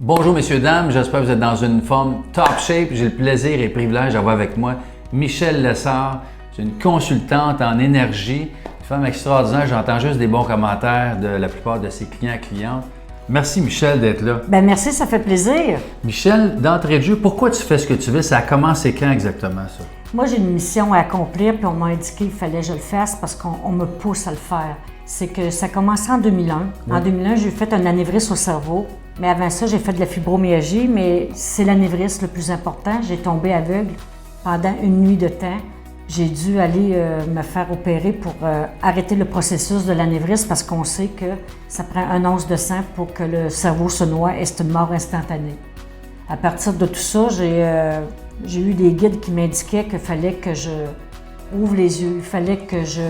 Bonjour messieurs, dames, j'espère que vous êtes dans une forme top shape. J'ai le plaisir et le privilège d'avoir avec moi Michèle Lessard. C'est une consultante en énergie, une femme extraordinaire. J'entends juste des bons commentaires de la plupart de ses clients et clientes. Merci Michèle d'être là. Bien, merci, ça fait plaisir. Michèle, d'entrée de jeu, pourquoi tu fais ce que tu veux? Ça a commencé quand exactement ça? Moi, j'ai une mission à accomplir, puis on m'a indiqué qu'il fallait que je le fasse parce qu'on me pousse à le faire. C'est que ça a commencé en 2001. Oui. En 2001, j'ai fait un anévrisme au cerveau. Mais avant ça, j'ai fait de la fibromyalgie, mais c'est l'anévrisme le plus important. J'ai tombé aveugle pendant une nuit de temps. J'ai dû aller me faire opérer pour arrêter le processus de l'anévrisme parce qu'on sait que ça prend 1 once de sang pour que le cerveau se noie et c'est une mort instantanée. À partir de tout ça, j'ai eu des guides qui m'indiquaient qu'il fallait que je ouvre les yeux, il fallait que je...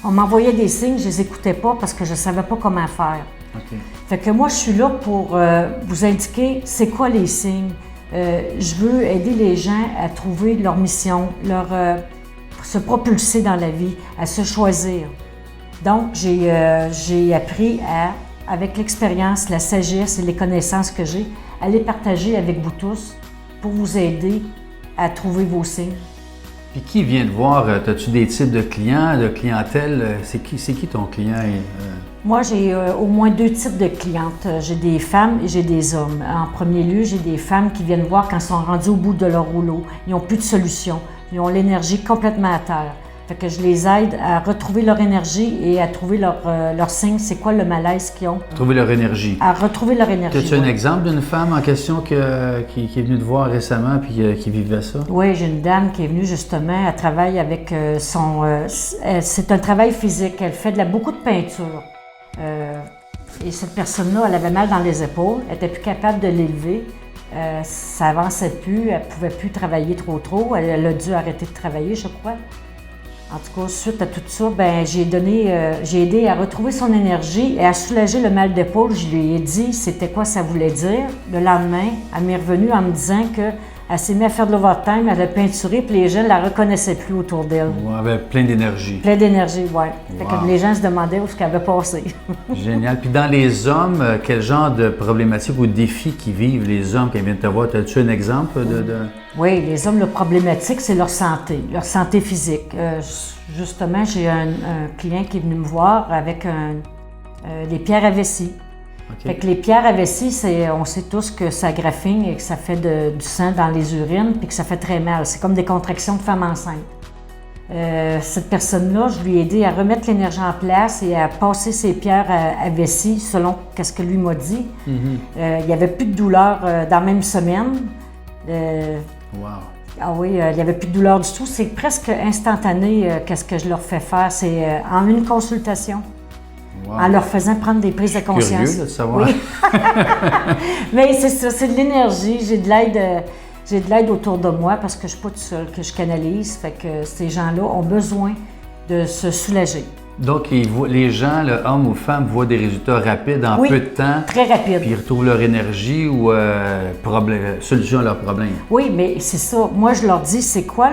On m'envoyait des signes, je les écoutais pas parce que je savais pas comment faire. Okay. Fait que moi, je suis là pour vous indiquer c'est quoi les signes. Je veux aider les gens à trouver leur mission, se propulser dans la vie, à se choisir. Donc, j'ai appris avec l'expérience, la sagesse et les connaissances que j'ai, à les partager avec vous tous pour vous aider à trouver vos signes. Puis qui vient te voir? As-tu des types de clients, de clientèle? C'est qui ton client? Moi, j'ai au moins 2 types de clientes. J'ai des femmes et j'ai des hommes. En premier lieu, j'ai des femmes qui viennent voir quand ils sont rendus au bout de leur rouleau. Ils n'ont plus de solution. Ils ont l'énergie complètement à terre. Fait que je les aide à retrouver leur énergie et à trouver leur signe. C'est quoi le malaise qu'ils ont? Trouver leur énergie. À retrouver leur énergie. As-tu un exemple d'une femme en question qui est venue te voir récemment et qui vivait ça? Oui, j'ai une dame qui est venue justement. Elle travaille avec c'est un travail physique. Elle fait beaucoup de peinture. Et cette personne-là, elle avait mal dans les épaules. Elle n'était plus capable de l'élever. Ça avançait plus. Elle ne pouvait plus travailler trop. Elle a dû arrêter de travailler, je crois. En tout cas, suite à tout ça, j'ai aidé à retrouver son énergie et à soulager le mal d'épaule. Je lui ai dit c'était quoi ça voulait dire. Le lendemain, elle m'est revenue en me disant qu'elle s'est mise à faire de l'overtime, elle a peinturé, puis les gens ne la reconnaissaient plus autour d'elle. Elle avait plein d'énergie. Plein d'énergie, oui. Fait que les gens se demandaient où ce qu'elle avait passé. Génial. Puis dans les hommes, quel genre de problématiques ou de défis qui vivent les hommes qui viennent te voir? As-tu un exemple de... Oui, les hommes, le problématique, c'est leur santé physique. Justement, j'ai un client qui est venu me voir avec des pierres à vessie. Okay. Fait que les pierres à vessie, on sait tous que ça graffigne et que ça fait du sang dans les urines puis que ça fait très mal. C'est comme des contractions de femme enceinte. Cette personne-là, je lui ai aidé à remettre l'énergie en place et à passer ses pierres à vessie selon ce que lui m'a dit. Il n'y avait plus de douleur dans la même semaine. Wow. Ah oui, il n'y avait plus de douleur du tout. C'est presque instantané qu'est-ce que je leur fais faire. C'est en une consultation. Wow. En leur faisant prendre des prises de conscience. Curieux de savoir. Oui. Mais c'est ça, c'est de l'énergie. J'ai de l'aide autour de moi parce que je ne suis pas toute seule, que je canalise. Fait que ces gens-là ont besoin de se soulager. Donc, les gens, hommes ou femmes, voient des résultats rapides en peu de temps. Très rapides. Puis ils retrouvent leur énergie ou solution à leurs problèmes. Oui, mais c'est ça. Moi, je leur dis, c'est quoi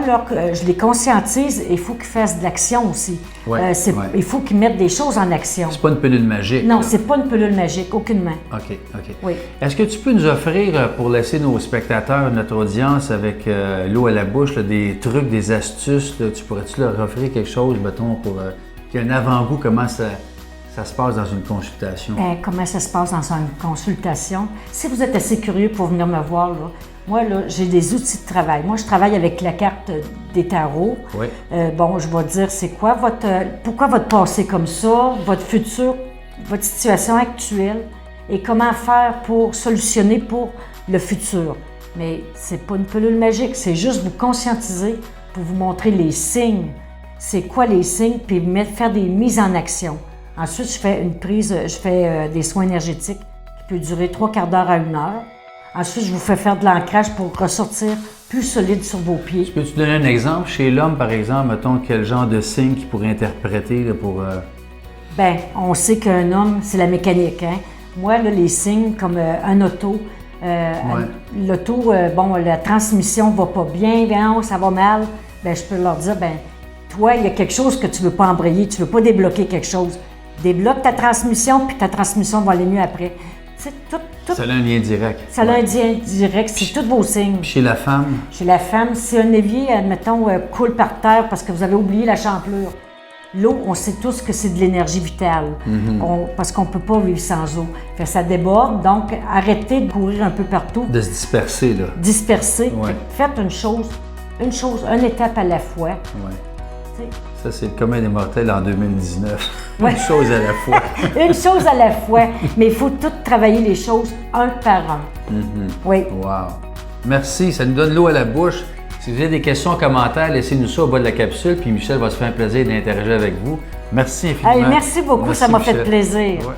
je les conscientise et il faut qu'ils fassent de l'action aussi. Ouais, Il faut qu'ils mettent des choses en action. C'est pas une pilule magique. Non, c'est pas une pilule magique, aucunement. OK. Oui. Est-ce que tu peux nous offrir, pour laisser nos spectateurs, notre audience, avec l'eau à la bouche, des trucs, des astuces, tu pourrais-tu leur offrir quelque chose, mettons, pour... qu'il y ait un avant-goût, comment ça se passe dans une consultation? Comment ça se passe dans une consultation? Si vous êtes assez curieux pour venir me voir, moi, j'ai des outils de travail. Moi, je travaille avec la carte des tarots. Oui. Je vais dire c'est quoi pourquoi votre passé comme ça, votre futur, votre situation actuelle et comment faire pour solutionner pour le futur. Mais c'est pas une pilule magique, c'est juste vous conscientiser pour vous montrer les signes. C'est quoi les signes, puis faire des mises en action. Ensuite, je fais des soins énergétiques qui peuvent durer 3/4 d'heure à 1 heure. Ensuite, je vous fais faire de l'ancrage pour ressortir plus solide sur vos pieds. Peux-tu donner un exemple? Chez l'homme, par exemple, mettons, quel genre de signe qu'il pourrait interpréter pour... on sait qu'un homme, c'est la mécanique. Hein? Moi, les signes comme un auto, l'auto, la transmission va pas bien, ça va mal, je peux leur dire, toi, il y a quelque chose que tu ne veux pas embrayer, tu ne veux pas débloquer quelque chose. Débloque ta transmission, puis ta transmission va aller mieux après. C'est tout, Ça a un lien direct. ça a un lien direct, c'est tous vos signes. Puis chez la femme, Chez la femme, si un évier, admettons, coule par terre parce que vous avez oublié la champlure, l'eau, on sait tous que c'est de l'énergie vitale, parce qu'on ne peut pas vivre sans eau. Fait que ça déborde, donc arrêtez de courir un peu partout, de se disperser, là. disperser. Ouais. Faites une chose, une étape à la fois. Ouais. Tu sais. Ça, c'est le commun des mortels en 2019. Ouais. Une chose à la fois. Une chose à la fois, mais il faut tout travailler les choses un par un. Oui. Wow. Merci, ça nous donne l'eau à la bouche. Si vous avez des questions, commentaires, laissez-nous ça au bas de la capsule, puis Michel va se faire un plaisir d'interagir avec vous. Merci infiniment. Hey, merci beaucoup, Merci, ça m'a fait Michel. plaisir. Ouais.